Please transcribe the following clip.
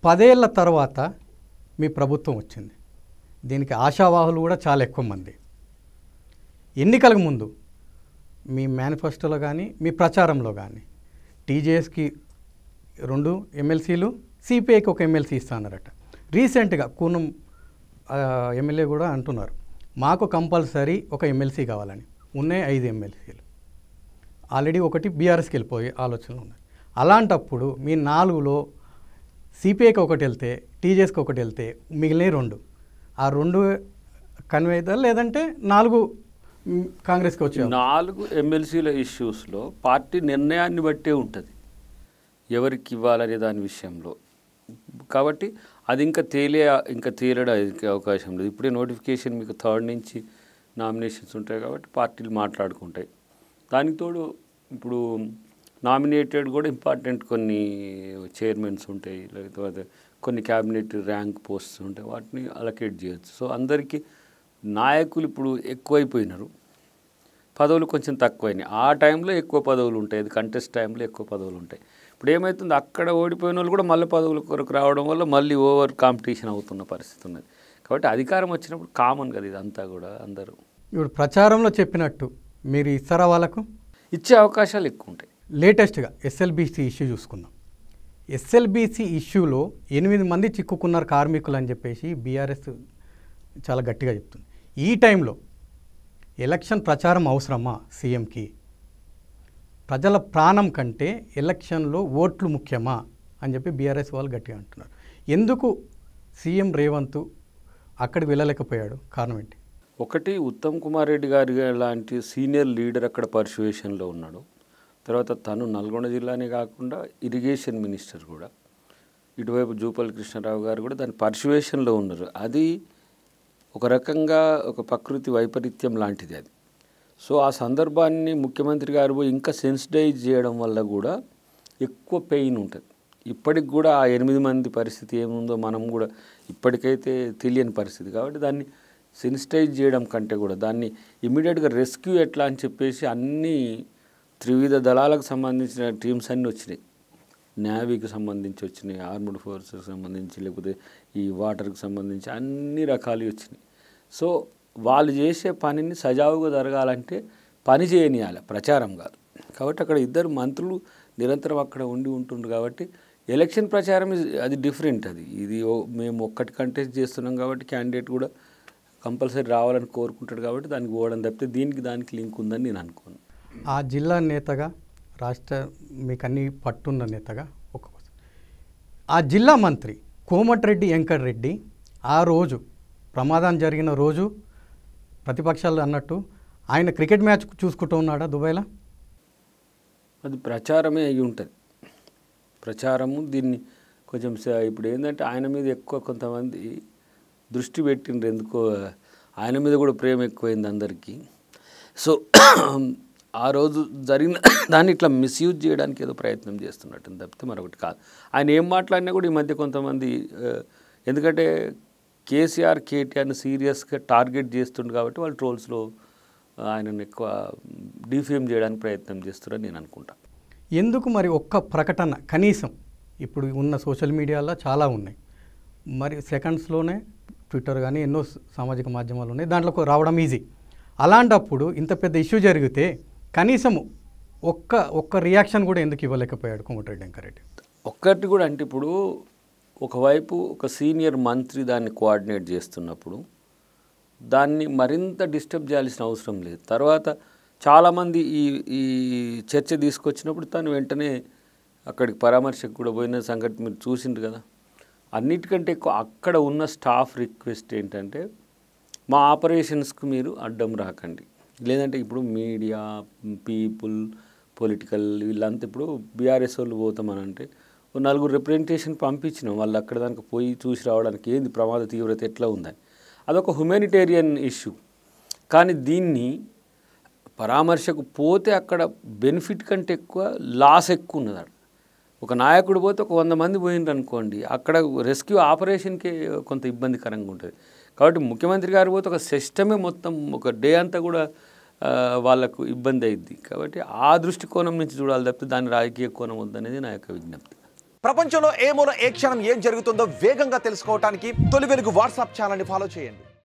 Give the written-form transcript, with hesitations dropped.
10 ఏళ్ల తర్వాత మీ ప్రభుత్వం వచ్చింది. దీనికి ఆశావాహులు కూడా చాలా ఎక్కువ మంది. ఎన్నికలకు ముందు మీ మేనిఫెస్టోలో కానీ మీ ప్రచారంలో కానీ టీజేఎస్కి 2 ఎమ్మెల్సీలు, సిపిఐకి 1 ఎమ్మెల్సీ ఇస్తానరట. రీసెంట్గా కూనం ఎమ్మెల్యే కూడా అంటున్నారు మాకు కంపల్సరీ 1 ఎమ్మెల్సీ కావాలని. ఉన్నాయి 5 ఎమ్మెల్సీలు. ఆల్రెడీ 1 బీఆర్ఎస్కి వెళ్ళిపోయే ఆలోచనలు ఉన్నాయి. అలాంటప్పుడు మీ 4లో సిపిఐకి 1 వెళ్తే, టీజేఎస్కి 1 వెళ్తే మిగిలిన 2 ఆ 2 కన్వే అవుతారు, లేదంటే 4 కాంగ్రెస్కి వచ్చే 4 ఎమ్మెల్సీల ఇష్యూస్లో పార్టీ నిర్ణయాన్ని బట్టే ఉంటుంది ఎవరికి ఇవ్వాలనే దాని విషయంలో. కాబట్టి అది ఇంకా తేలడానికి అవకాశం లేదు. ఇప్పుడే నోటిఫికేషన్ మీకు 3rd నుంచి నామినేషన్స్ ఉంటాయి కాబట్టి పార్టీలు మాట్లాడుకుంటాయి. దానికి తోడు ఇప్పుడు నామినేటెడ్ కూడా ఇంపార్టెంట్ కొన్ని చైర్మన్స్ ఉంటాయి, లేకపోతే కొన్ని క్యాబినెట్ ర్యాంక్ పోస్ట్స్ ఉంటాయి, వాటిని అలొకేట్ చేయొచ్చు. సో అందరికీ నాయకులు ఇప్పుడు ఎక్కువైపోయినారు, పదవులు కొంచెం తక్కువైనాయి. ఆ టైంలో ఎక్కువ పదవులు ఉంటాయి, అది కంటెస్ట్ టైంలో ఎక్కువ పదవులు ఉంటాయి. ఇప్పుడు ఏమవుతుంది, అక్కడ ఓడిపోయిన వాళ్ళు కూడా మళ్ళీ పదవుల కొరకు రావడం వల్ల మళ్ళీ ఓవర్ కాంపిటీషన్ అవుతున్న పరిస్థితి ఉన్నది. కాబట్టి అధికారం వచ్చినప్పుడు కామన్ కదా ఇదంతా కూడా. అందరూ ఇప్పుడు ప్రచారంలో చెప్పినట్టు మీరు ఇస్తారా వాళ్ళకు? ఇచ్చే అవకాశాలు ఎక్కువ ఉంటాయి. లేటెస్ట్గా ఎస్ఎల్బీసీ ఇష్యూ చూసుకుందాం. ఎస్ఎల్బీసీ ఇష్యూలో 8 మంది చిక్కుకున్నారు కార్మికులు అని చెప్పేసి బీఆర్ఎస్ చాలా గట్టిగా చెప్తుంది. ఈ టైంలో ఎలక్షన్ ప్రచారం అవసరమా సీఎంకి? ప్రజల ప్రాణం కంటే ఎలక్షన్లో ఓట్లు ముఖ్యమా అని చెప్పి బీఆర్ఎస్ వాళ్ళు గట్టిగా అంటున్నారు. ఎందుకు సీఎం రేవంత్ అక్కడికి వెళ్ళలేకపోయాడు? కారణం ఏంటి? ఒకటి, ఉత్తమ్ కుమార్ రెడ్డి గారి లాంటి సీనియర్ లీడర్ అక్కడ పర్సువేషన్లో ఉన్నాడు. తర్వాత తను నల్గొండ జిల్లానే కాకుండా ఇరిగేషన్ మినిస్టర్ కూడా, ఇటువైపు జూపల్లి కృష్ణారావు గారు కూడా దాని పర్సువేషన్లో ఉన్నారు. అది ఒక రకంగా ఒక ప్రకృతి వైపరీత్యం లాంటిది అది. సో ఆ సందర్భాన్ని ముఖ్యమంత్రి గారు పోయి ఇంకా సెన్సిటైజ్ చేయడం వల్ల కూడా ఎక్కువ పెయిన్ ఉంటుంది. ఇప్పటికి కూడా ఆ 8 మంది పరిస్థితి ఏముందో మనం కూడా ఇప్పటికైతే తెలియని పరిస్థితి. కాబట్టి దాన్ని సెన్సిటైజ్ చేయడం కంటే కూడా దాన్ని ఇమ్మీడియట్గా రెస్క్యూ ఎట్లా అని చెప్పేసి అన్ని త్రివిధ దళాలకు సంబంధించిన టీమ్స్ అన్నీ వచ్చినాయి. నేవీకి సంబంధించి వచ్చినాయి, ఆర్మ్డ్ ఫోర్సెస్కి సంబంధించి, లేకపోతే ఈ వాటర్కి సంబంధించి అన్ని రకాలు వచ్చినాయి. సో వాళ్ళు చేసే పనిని సజావుగా జరగాలంటే పని చేయనియాలి, ప్రచారం కాదు. కాబట్టి అక్కడ 2 మంత్రులు నిరంతరం అక్కడ ఉంటుండ్రు. కాబట్టి ఎలక్షన్ ప్రచారం అది డిఫరెంట్. ఇది మేము ఒక్కటి కంటెస్ట్ చేస్తున్నాం కాబట్టి క్యాండిడేట్ కూడా కంపల్సరీ రావాలని కోరుకుంటాడు కాబట్టి దానికి పోవడం తప్పితే దానికి లింక్ ఉందని నేను అనుకోను. ఆ జిల్లా నేతగా, రాష్ట్ర మీకు అన్ని పట్టున్న నేతగా ఒక క్వశ్చన్. ఆ జిల్లా మంత్రి కోమటిరెడ్డి వెంకటరెడ్డి ఆ రోజు ప్రమాదం జరిగిన రోజు ప్రతిపక్షాలు అన్నట్టు ఆయన క్రికెట్ మ్యాచ్ చూసుకుంటూ ఉన్నాడా దుబాయ్లో? అది ప్రచారమే అయి ఉంటుంది. ప్రచారము దీన్ని కొంచెం ఇప్పుడు ఏంటంటే ఆయన మీద ఎక్కువ కొంతమంది దృష్టి పెట్టిండ్రు. ఎందుకో ఆయన మీద కూడా ప్రేమ ఎక్కువైంది అందరికీ. సో ఆ రోజు జరిగిన దాన్ని ఇట్లా మిస్యూజ్ చేయడానికి ఏదో ప్రయత్నం చేస్తున్నట్టు తప్పితే మరొకటి కాదు. ఆయన ఏం మాట్లాడినా కూడా ఈ మధ్య కొంతమంది, ఎందుకంటే కేటీఆర్ని సీరియస్గా టార్గెట్ చేస్తుండు కాబట్టి వాళ్ళు ట్రోల్స్లో ఆయనను ఎక్కువ డిఫేమ్ చేయడానికి ప్రయత్నం చేస్తున్నారని నేను అనుకుంటా. ఎందుకు మరి ఒక్క ప్రకటన కనీసం, ఇప్పుడు ఉన్న సోషల్ మీడియాలో చాలా ఉన్నాయి, మరి సెకండ్స్లోనే ట్విట్టర్ కానీ ఎన్నో సామాజిక మాధ్యమాలు ఉన్నాయి, దాంట్లో రావడం ఈజీ. అలాంటప్పుడు ఇంత పెద్ద ఇష్యూ జరిగితే కనీసం ఒక్క రియాక్షన్ కూడా ఎందుకు ఇవ్వలేకపోయాడు కోమటిరెడ్డి వెంకటరెడ్డి? ఒక్కటి కూడా అంటే ఇప్పుడు ఒకవైపు ఒక సీనియర్ మంత్రి దాన్ని కోఆర్డినేట్ చేస్తున్నప్పుడు దాన్ని మరింత డిస్టర్బ్ చేయాల్సిన అవసరం లేదు. తర్వాత చాలామంది ఈ చర్చ తీసుకొచ్చినప్పుడు తను వెంటనే అక్కడికి పరామర్శకు కూడా పోయిన సంగతి మీరు చూసిండ్రు కదా. అన్నిటికంటే ఎక్కువ అక్కడ ఉన్న స్టాఫ్ రిక్వెస్ట్ ఏంటంటే మా ఆపరేషన్స్కి మీరు అడ్డం రాకండి, లేదంటే ఇప్పుడు మీడియా పీపుల్ పొలిటికల్ వీళ్ళంతా ఇప్పుడు బీఆర్ఎస్ వాళ్ళు పోతామనంటే 4 రిప్రజెంటేషన్ పంపించినాం, వాళ్ళు అక్కడ దానికి పోయి చూసి రావడానికి ఏంది ప్రమాద తీవ్రత ఎట్లా ఉందని. అదొక హ్యుమానిటేరియన్ ఇష్యూ. కానీ దీన్ని పరామర్శకు పోతే అక్కడ బెనిఫిట్ కంటే ఎక్కువ లాస్ ఎక్కువ ఉన్నది. ఒక నాయకుడు పోతే ఒక 100 మంది పోయిండ్రు అనుకోండి, అక్కడ రెస్క్యూ ఆపరేషన్కే కొంత ఇబ్బందికరంగా ఉంటుంది. కాబట్టి ముఖ్యమంత్రి గారు పోతే ఒక సిస్టమే మొత్తం ఒక డే అంతా కూడా వాళ్ళకు ఇబ్బంది అయింది. కాబట్టి ఆ దృష్టికోణం నుంచి చూడాలి తప్పితే దాని రాజకీయ కోణం వద్దనేది నా యొక్క విజ్ఞప్తి. ప్రపంచంలో ఏ మూల ఏ క్షణం ఏం జరుగుతుందో వేగంగా తెలుసుకోవడానికి తొలి వెలుగు వాట్సాప్ ఛానల్ని ఫాలో చేయండి.